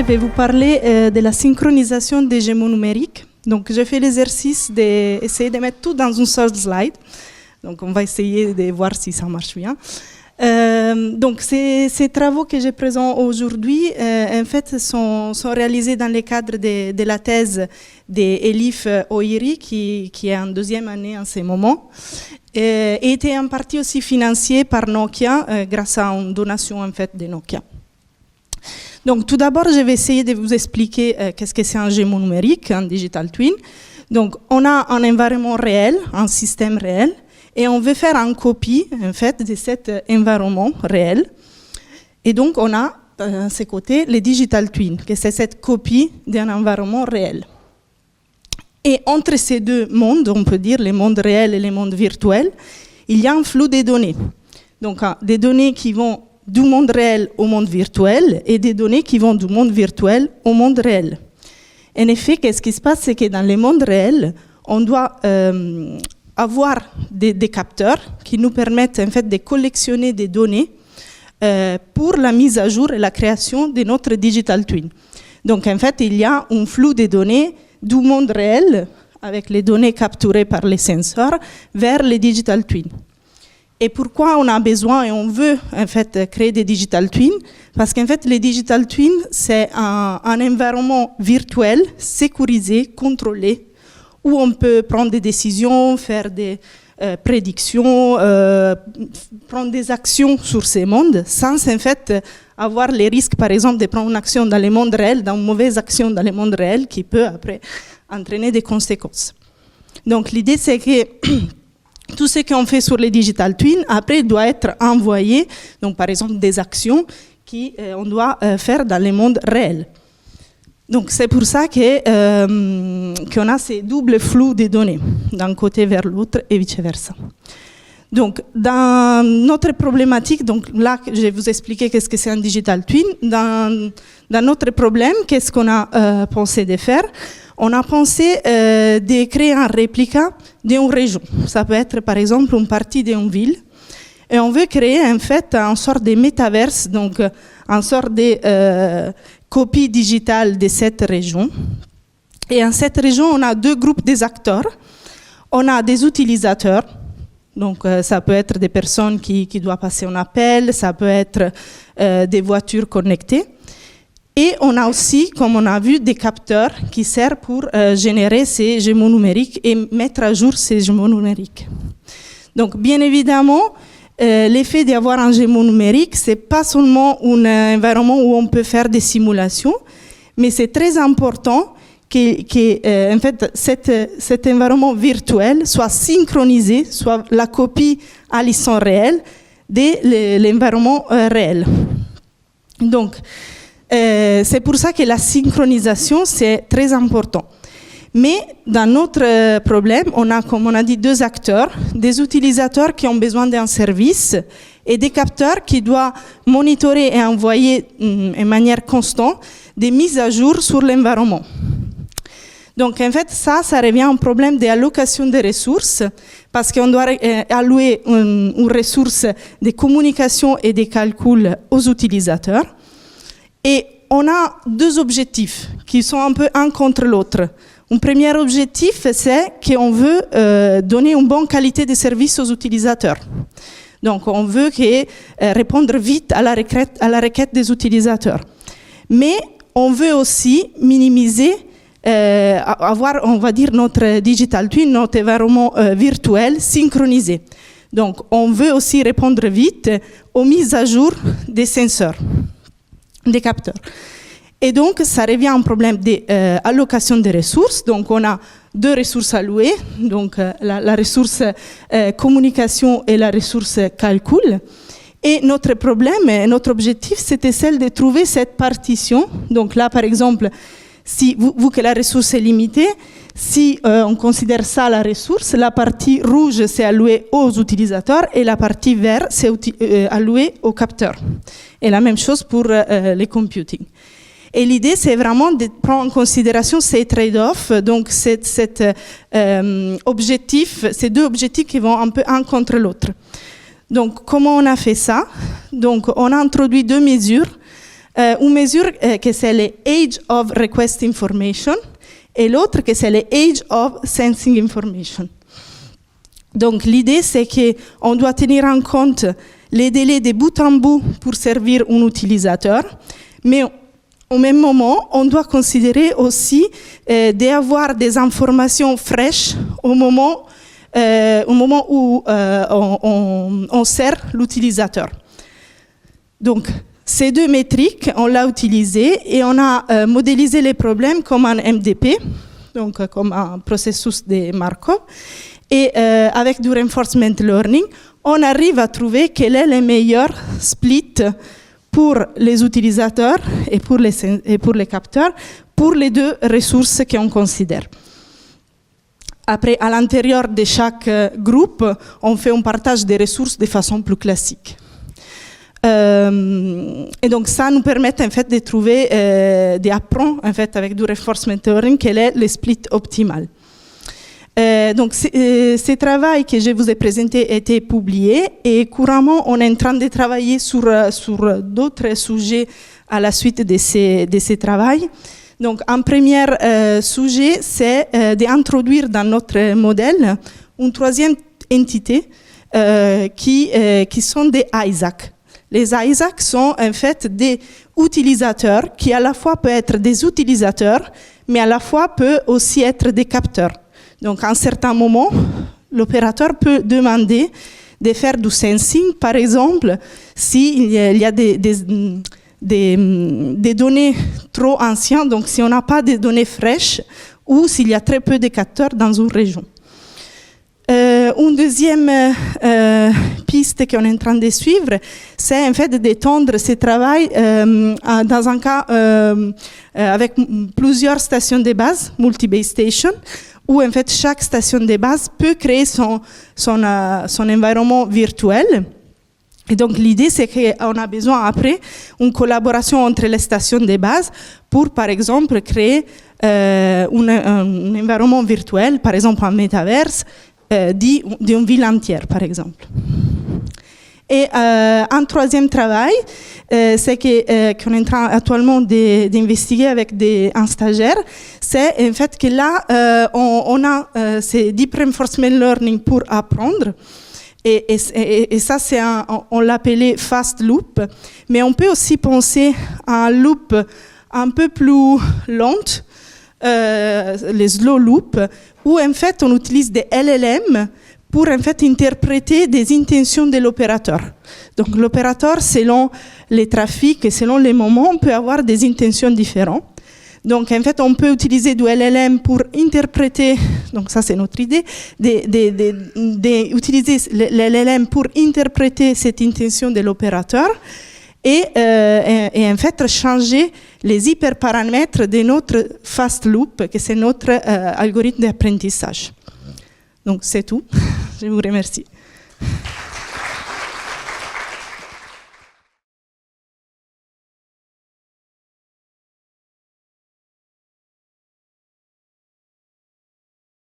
vais vous parler de la synchronisation des jumeaux numériques. Donc, je fais l'exercice d'essayer de mettre tout dans une seule slide. Donc, on va essayer de voir si ça marche bien. Donc, ces travaux que je présente aujourd'hui, en fait, sont réalisés dans le cadre de la thèse d'Elif Oiri, qui est en deuxième année en ce moment, et était en partie aussi financé par Nokia grâce à une donation en fait de Nokia. Donc, tout d'abord, je vais essayer de vous expliquer qu'est-ce que c'est un jumeau numérique, un digital twin. Donc, on a un environnement réel, un système réel, et on veut faire une copie, en fait, de cet environnement réel. Et donc, on a, à ses côtés, les digital twins, que c'est cette copie d'un environnement réel. Et entre ces deux mondes, on peut dire les mondes réels et les mondes virtuels, il y a un flux de données. Donc, des données qui vont du monde réel au monde virtuel et des données qui vont du monde virtuel au monde réel. En effet, qu'est-ce qui se passe, c'est que dans les mondes réels, on doit avoir des capteurs qui nous permettent en fait de collectionner des données pour la mise à jour et la création de notre digital twin. Donc en fait, il y a un flux de données du monde réel avec les données capturées par les sensors vers les digital twins. Et pourquoi on a besoin et on veut en fait créer des digital twins? Parce qu'en fait, les digital twins, c'est un environnement virtuel, sécurisé, contrôlé, où on peut prendre des décisions, faire des prédictions, prendre des actions sur ces mondes, sans en fait avoir les risques, par exemple, de prendre une action dans le monde réel, dans une mauvaise action dans le monde réel, qui peut après entraîner des conséquences. Donc l'idée, c'est que tout ce qu'on fait sur les digital twins, après, doit être envoyé, donc par exemple des actions qu'on doit faire dans le monde réel. Donc c'est pour ça qu'on a ces doubles flux de données, d'un côté vers l'autre et vice-versa. Donc dans notre problématique, donc là je vais vous expliquer qu'est-ce que c'est un digital twin. Dans notre problème, qu'est-ce qu'on a pensé de faire? On a pensé de créer un réplica d'une région. Ça peut être par exemple une partie d'une ville. Et on veut créer en fait une sorte de métaverse, donc une sorte de copie digitale de cette région. Et en cette région, on a deux groupes des acteurs. On a des utilisateurs. Donc ça peut être des personnes qui doivent passer un appel, ça peut être des voitures connectées. Et on a aussi, comme on a vu, des capteurs qui servent pour générer ces jumeaux numériques et mettre à jour ces jumeaux numériques. Donc, bien évidemment, l'effet d'avoir un jumeau numérique, c'est pas seulement un environnement où on peut faire des simulations, mais c'est très important que en fait, cet environnement virtuel soit synchronisé, soit la copie à l'issue réelle de l'environnement réel. Donc, c'est pour ça que la synchronisation, c'est très important. Mais dans notre problème, on a, comme on a dit, deux acteurs, des utilisateurs qui ont besoin d'un service et des capteurs qui doivent monitorer et envoyer de manière constante des mises à jour sur l'environnement. Donc en fait, ça revient à un problème d'allocation des ressources, parce qu'on doit allouer une ressource de communication et de calcul aux utilisateurs. Et on a deux objectifs qui sont un peu un contre l'autre. Un premier objectif, c'est qu'on veut donner une bonne qualité de service aux utilisateurs. Donc, on veut répondre vite à la requête des utilisateurs. Mais on veut aussi minimiser, avoir, on va dire, notre digital twin, notre environnement virtuel synchronisé. Donc, on veut aussi répondre vite aux mises à jour des sensors, des capteurs. Et donc, ça revient à un problème d'allocation des ressources. Donc, on a deux ressources allouées, donc la ressource communication et la ressource calcul. Et notre problème, notre objectif, c'était celle de trouver cette partition. Donc là, par exemple, si, vu que la ressource est limitée, si on considère ça la ressource, la partie rouge, c'est allouée aux utilisateurs et la partie verte, c'est allouée aux capteurs. Et la même chose pour les computing. Et l'idée, c'est vraiment de prendre en considération ces trade-offs, donc cet objectif, ces deux objectifs qui vont un peu un contre l'autre. Donc, comment on a fait ça? Donc, on a introduit deux mesures une mesure que c'est le Age of Request Information et l'autre que c'est le Age of Sensing Information. Donc l'idée c'est qu'on doit tenir en compte les délais de bout en bout pour servir un utilisateur, mais au même moment, on doit considérer aussi d'avoir des informations fraîches au moment où on sert l'utilisateur. Donc, ces deux métriques, on l'a utilisé et on a modélisé les problèmes comme un MDP, donc comme un processus de Markov. Et avec du reinforcement learning, on arrive à trouver quel est le meilleur split pour les utilisateurs et pour les capteurs, pour les deux ressources qu'on considère. Après, à l'intérieur de chaque groupe, on fait un partage des ressources de façon plus classique. Et donc ça nous permet en fait de trouver, d'apprendre en fait avec du reinforcement learning quel est le split optimal. Donc ce travail que je vous ai présenté a été publié et couramment on est en train de travailler sur d'autres sujets à la suite de ces travaux. Donc un premier sujet c'est d'introduire dans notre modèle une troisième entité qui sont des ISAC. Les ISAC sont en fait des utilisateurs qui à la fois peuvent être des utilisateurs, mais à la fois peuvent aussi être des capteurs. Donc à un certain moment, l'opérateur peut demander de faire du sensing, par exemple, s'il y a des données trop anciennes, donc si on n'a pas de données fraîches, ou s'il y a très peu de capteurs dans une région. Une deuxième piste qu'on est en train de suivre, c'est en fait d'étendre ce travail dans un cas avec plusieurs stations de base, multi-base station, où en fait chaque station de base peut créer son environnement virtuel. Et donc l'idée c'est qu'on a besoin après une collaboration entre les stations de base pour par exemple créer un environnement virtuel, par exemple un métaverse, d'une ville entière, par exemple. Et un troisième travail, c'est qu'on est en train actuellement d'investiguer avec un stagiaire, c'est en fait que là, on a ces deep reinforcement learning pour apprendre. Et ça, on l'appelait fast loop, mais on peut aussi penser à un loop un peu plus lent, les slow loop, où en fait on utilise des LLM pour en fait interpréter des intentions de l'opérateur. Donc l'opérateur, selon les trafics et selon les moments, on peut avoir des intentions différentes. Donc en fait, on peut utiliser du LLM pour interpréter, donc ça c'est notre idée, d'utiliser l'LLM pour interpréter cette intention de l'opérateur et en fait changer les hyperparamètres de notre fast loop, que c'est notre algorithme d'apprentissage. Donc c'est tout. Je vous remercie.